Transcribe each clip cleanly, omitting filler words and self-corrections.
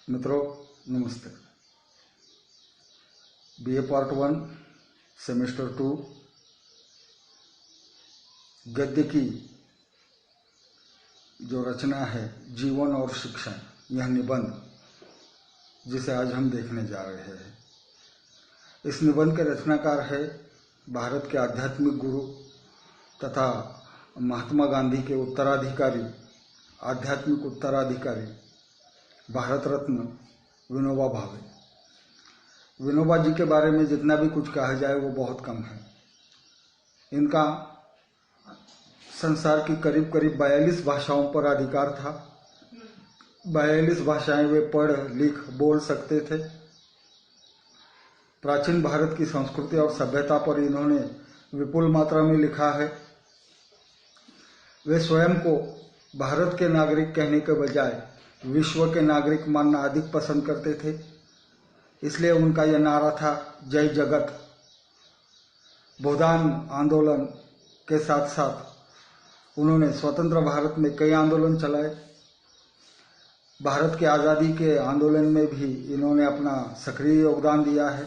मित्रों नमस्ते। BA part 1 semester 2 गद्य की जो रचना है जीवन और शिक्षा, यह निबंध जिसे आज हम देखने जा रहे हैं। इस निबंध के रचनाकार है भारत के आध्यात्मिक गुरु तथा महात्मा गांधी के उत्तराधिकारी, आध्यात्मिक उत्तराधिकारी, भारत रत्न विनोबा भावे। विनोबा जी के बारे में जितना भी कुछ कहा जाए वो बहुत कम है। इनका संसार की करीब करीब 42 भाषाओं पर अधिकार था। 42 भाषाएं वे पढ़ लिख बोल सकते थे। प्राचीन भारत की संस्कृति और सभ्यता पर इन्होंने विपुल मात्रा में लिखा है। वे स्वयं को भारत के नागरिक कहने के बजाय विश्व के नागरिक मानना अधिक पसंद करते थे। इसलिए उनका यह नारा था, जय जगत। भूदान आंदोलन के साथ साथ उन्होंने स्वतंत्र भारत में कई आंदोलन चलाए। भारत की आज़ादी के आंदोलन में भी इन्होंने अपना सक्रिय योगदान दिया है।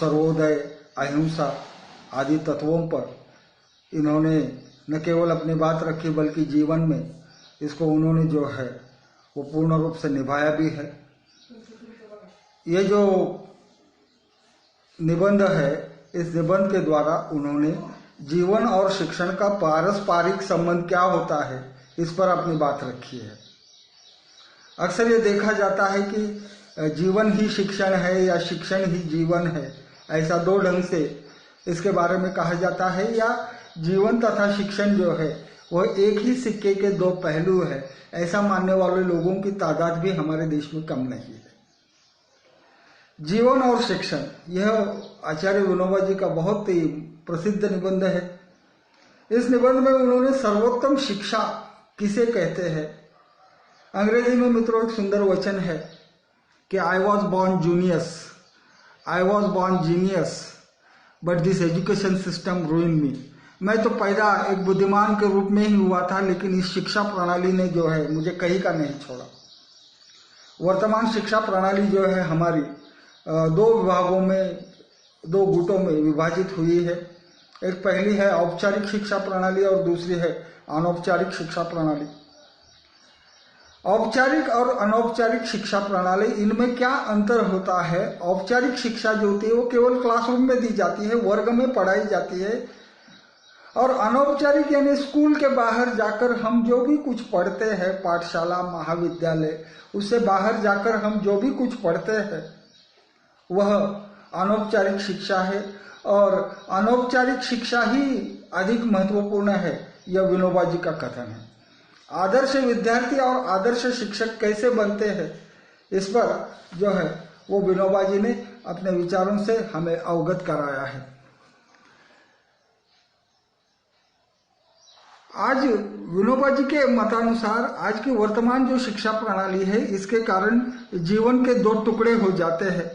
सर्वोदय, अहिंसा आदि तत्वों पर इन्होंने न केवल अपनी बात रखी बल्कि जीवन में इसको उन्होंने जो है वो पूर्ण रूप से निभाया भी है। ये जो निबंध है, इस निबंध के द्वारा उन्होंने जीवन और शिक्षण का पारस्परिक संबंध क्या होता है इस पर अपनी बात रखी है। अक्सर ये देखा जाता है कि जीवन ही शिक्षण है या शिक्षण ही जीवन है, ऐसा दो ढंग से इसके बारे में कहा जाता है। या जीवन तथा शिक्षण जो है वह एक ही सिक्के के दो पहलू है, ऐसा मानने वाले लोगों की तादाद भी हमारे देश में कम नहीं है। जीवन और शिक्षण, यह आचार्य विनोबा जी का बहुत ही प्रसिद्ध निबंध है। इस निबंध में उन्होंने सर्वोत्तम शिक्षा किसे कहते हैं, अंग्रेजी में मित्रों एक सुंदर वचन है कि I was born genius but this education system ruined me. मैं तो पैदा एक बुद्धिमान के रूप में ही हुआ था, लेकिन इस शिक्षा प्रणाली ने जो है मुझे कहीं का नहीं छोड़ा। वर्तमान शिक्षा प्रणाली जो है हमारी दो विभागों में, दो गुटों में विभाजित हुई है। एक पहली है औपचारिक शिक्षा प्रणाली और दूसरी है अनौपचारिक शिक्षा प्रणाली। औपचारिक और अनौपचारिक शिक्षा प्रणाली, इनमें क्या अंतर होता है? औपचारिक शिक्षा जो होती है वो केवल क्लासरूम में दी जाती है, वर्ग में पढ़ाई जाती है। और अनौपचारिक यानी स्कूल के बाहर जाकर हम जो भी कुछ पढ़ते हैं, पाठशाला, महाविद्यालय, उससे बाहर जाकर हम जो भी कुछ पढ़ते हैं वह अनौपचारिक शिक्षा है। और अनौपचारिक शिक्षा ही अधिक महत्वपूर्ण है, यह विनोबा जी का कथन है। आदर्श विद्यार्थी और आदर्श शिक्षक कैसे बनते हैं, इस पर जो है वो विनोबा जी ने अपने विचारों से हमें अवगत कराया है। आज विनोबा जी के मतानुसार आज की वर्तमान जो शिक्षा प्रणाली है, इसके कारण जीवन के दो टुकड़े हो जाते हैं।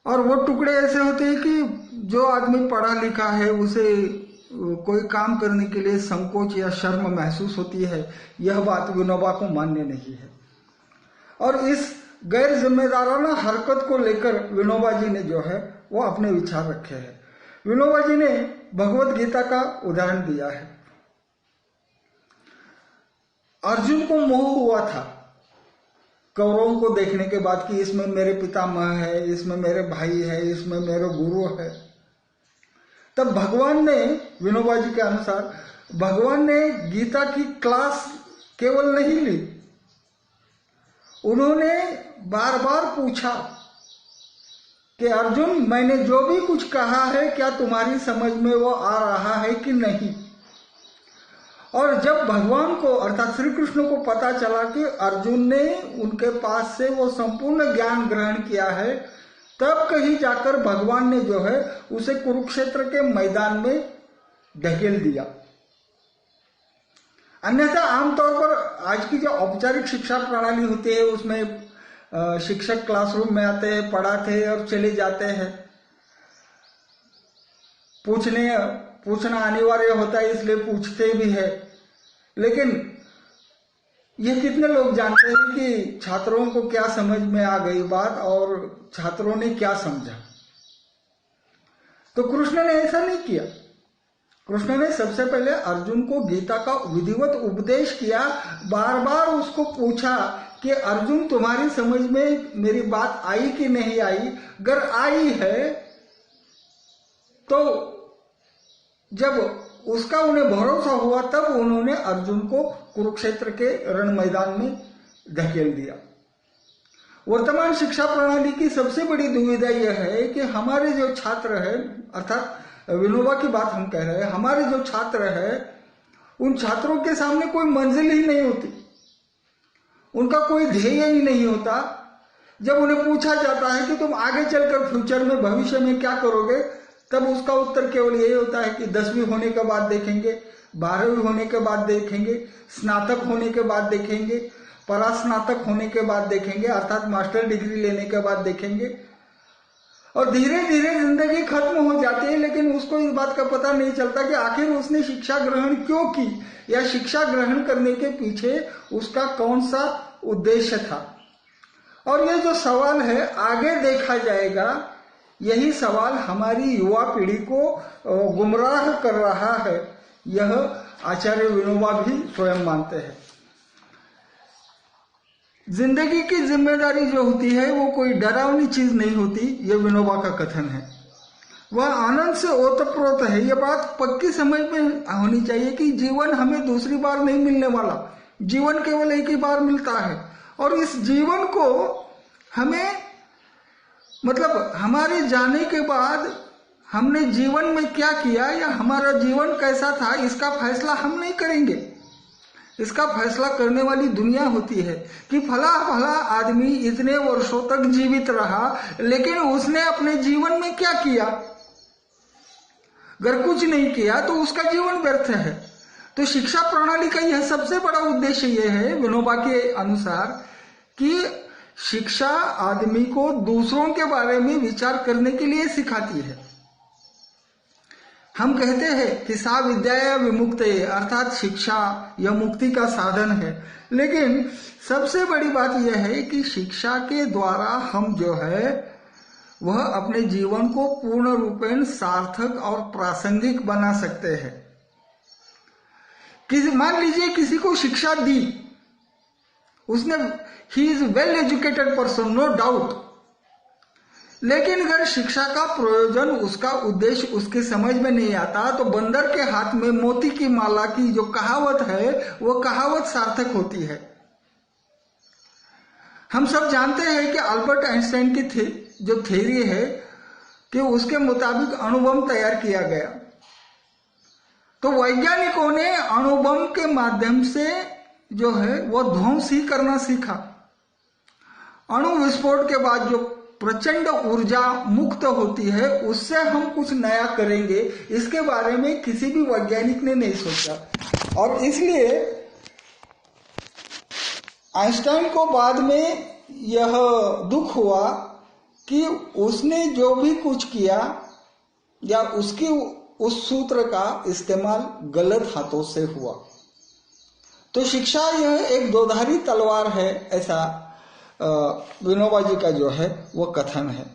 और वो टुकड़े ऐसे होते हैं कि जो आदमी पढ़ा लिखा है उसे कोई काम करने के लिए संकोच या शर्म महसूस होती है। यह बात विनोबा को मान्य नहीं है। और इस गैर जिम्मेदाराना हरकत को लेकर विनोबा जी ने जो है वो अपने विचार रखे हैं। विनोबा जी ने भगवत गीता का उदाहरण दिया है। अर्जुन को मोह हुआ था कौरवों को देखने के बाद कि इसमें मेरे पितामह है, इसमें मेरे भाई है, इसमें मेरे गुरु है। तब भगवान ने, विनोबा जी के अनुसार, भगवान ने गीता की क्लास केवल नहीं ली, उन्होंने बार बार पूछा कि अर्जुन, मैंने जो भी कुछ कहा है क्या तुम्हारी समझ में वो आ रहा है कि नहीं। और जब भगवान को अर्थात श्री कृष्ण को पता चला कि अर्जुन ने उनके पास से वो संपूर्ण ज्ञान ग्रहण किया है, तब कहीं जाकर भगवान ने जो है उसे कुरुक्षेत्र के मैदान में ढकेल दिया। अन्यथा आमतौर पर आज की जो औपचारिक शिक्षा प्रणाली होती है उसमें शिक्षक क्लासरूम में आते हैं, पढ़ाते हैं और चले जाते हैं। पूछना अनिवार्य होता है, इसलिए पूछते भी है। लेकिन ये कितने लोग जानते हैं कि छात्रों को क्या समझ में आ गई बात और छात्रों ने क्या समझा? तो कृष्ण ने ऐसा नहीं किया। कृष्ण ने सबसे पहले अर्जुन को गीता का विधिवत उपदेश किया, बार बार उसको पूछा कि अर्जुन तुम्हारी समझ में मेरी बात आई कि नहीं आई। अगर आई है तो जब उसका उन्हें भरोसा हुआ तब उन्होंने अर्जुन को कुरुक्षेत्र के रण मैदान में धकेल दिया। वर्तमान शिक्षा प्रणाली की सबसे बड़ी दुविधा यह है कि हमारे जो छात्र है, अर्थात विनोबा की बात हम कह रहे हैं, हमारे जो छात्र है उन छात्रों के सामने कोई मंजिल ही नहीं होती, उनका कोई ध्येय ही नहीं होता। जब उन्हें पूछा जाता है कि तुम आगे चलकर फ्यूचर में भविष्य में क्या करोगे, तब उसका उत्तर केवल यही होता है कि 10वीं होने के बाद देखेंगे, 12वीं होने के बाद देखेंगे, स्नातक होने के बाद देखेंगे, परास्नातक होने के बाद देखेंगे, अर्थात मास्टर डिग्री लेने के बाद देखेंगे। और धीरे धीरे जिंदगी खत्म हो जाती है, लेकिन उसको इस बात का पता नहीं चलता कि आखिर उसने शिक्षा ग्रहण क्यों की या शिक्षा ग्रहण करने के पीछे उसका कौन सा उद्देश्य था। और ये जो सवाल है आगे देखा जाएगा, यही सवाल हमारी युवा पीढ़ी को गुमराह कर रहा है, यह आचार्य विनोबा भी स्वयं मानते हैं। जिंदगी की जिम्मेदारी जो होती है वो कोई डरावनी चीज नहीं होती, ये विनोबा का कथन है। वह आनंद से ओतप्रोत है। ये बात पक्की समझ में होनी चाहिए कि जीवन हमें दूसरी बार नहीं मिलने वाला, जीवन केवल एक ही बार मिलता है। और इस जीवन को हमें, मतलब हमारे जाने के बाद हमने जीवन में क्या किया या हमारा जीवन कैसा था, इसका फैसला हम नहीं करेंगे। इसका फैसला करने वाली दुनिया होती है कि फला फला आदमी इतने वर्षों तक जीवित रहा, लेकिन उसने अपने जीवन में क्या किया। अगर कुछ नहीं किया तो उसका जीवन व्यर्थ है। तो शिक्षा प्रणाली का यह सबसे बड़ा उद्देश्य यह है विनोबा के अनुसार कि शिक्षा आदमी को दूसरों के बारे में विचार करने के लिए सिखाती है। हम कहते हैं कि सा विद्या विमुक्ते, अर्थात शिक्षा यह मुक्ति का साधन है। लेकिन सबसे बड़ी बात यह है कि शिक्षा के द्वारा हम जो है वह अपने जीवन को पूर्ण रूपेण सार्थक और प्रासंगिक बना सकते हैं। मान लीजिए किसी को शिक्षा दी, उसने, he is well educated person, no doubt, लेकिन अगर शिक्षा का प्रयोजन, उसका उद्देश्य उसके समझ में नहीं आता तो बंदर के हाथ में मोती की माला की जो कहावत है वो कहावत सार्थक होती है। हम सब जानते हैं कि अल्बर्ट आइंस्टाइन की जो थ्योरी है कि उसके मुताबिक अणुबम तैयार किया गया। तो वैज्ञानिकों ने अणुबम के माध्यम से जो है वो ध्वंस ही करना सीखा। अणु विस्फोट के बाद जो प्रचंड ऊर्जा मुक्त होती है उससे हम कुछ नया करेंगे, इसके बारे में किसी भी वैज्ञानिक ने नहीं सोचा। और इसलिए आइंस्टाइन को बाद में यह दुख हुआ कि उसने जो भी कुछ किया या उसकी उस सूत्र का इस्तेमाल गलत हाथों से हुआ। तो शिक्षा यह एक दोधारी तलवार है, ऐसा विनोबा जी का जो है वो कथन है।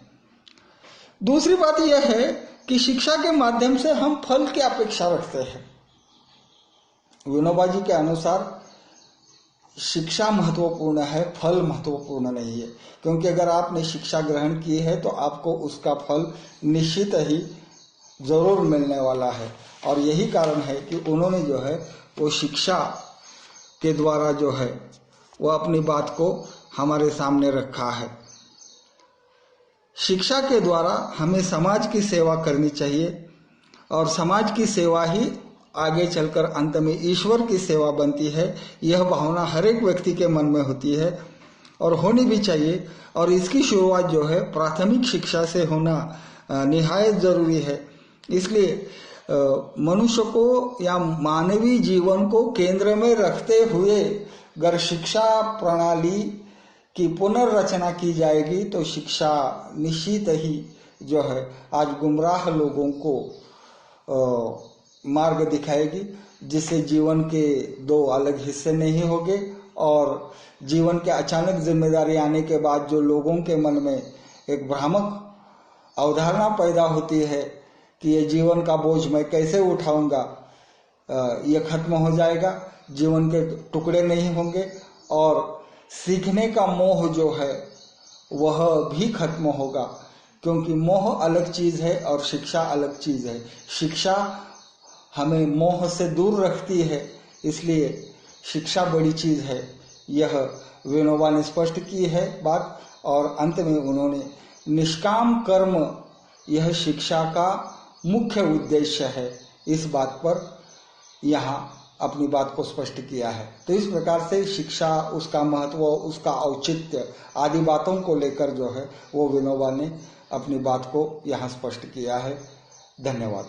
दूसरी बात यह है कि शिक्षा के माध्यम से हम फल की अपेक्षा रखते हैं। विनोबा जी के अनुसार शिक्षा महत्वपूर्ण है, फल महत्वपूर्ण नहीं है। क्योंकि अगर आपने शिक्षा ग्रहण की है तो आपको उसका फल निश्चित ही जरूर मिलने वाला है। और यही कारण है कि उन्होंने जो है वो शिक्षा के द्वारा जो है वो अपनी बात को हमारे सामने रखा है। शिक्षा के द्वारा हमें समाज की सेवा करनी चाहिए और समाज की सेवा ही आगे चलकर अंत में ईश्वर की सेवा बनती है। यह भावना हर एक व्यक्ति के मन में होती है और होनी भी चाहिए। और इसकी शुरुआत जो है प्राथमिक शिक्षा से होना निहायत जरूरी है। इसलिए मनुष्य को या मानवीय जीवन को केंद्र में रखते हुए अगर शिक्षा प्रणाली की पुनर्रचना की जाएगी तो शिक्षा निश्चित ही जो है आज गुमराह लोगों को मार्ग दिखाएगी, जिससे जीवन के दो अलग हिस्से नहीं होंगे और जीवन के अचानक जिम्मेदारी आने के बाद जो लोगों के मन में एक भ्रामक अवधारणा पैदा होती है कि ये जीवन का बोझ मैं कैसे उठाऊंगा, ये खत्म हो जाएगा, जीवन के टुकड़े नहीं होंगे और सीखने का मोह जो है वह भी खत्म होगा, क्योंकि मोह अलग चीज है और शिक्षा अलग चीज है। शिक्षा हमें मोह से दूर रखती है, इसलिए शिक्षा बड़ी चीज है। यह विनोबा ने स्पष्ट की है बात, और अंत में उन्होंने निष्काम कर्म यह शिक्षा का मुख्य उद्देश्य है, इस बात पर यहाँ अपनी बात को स्पष्ट किया है। तो इस प्रकार से शिक्षा, उसका महत्व, उसका औचित्य आदि बातों को लेकर जो है वो विनोबा ने अपनी बात को यहाँ स्पष्ट किया है। धन्यवाद।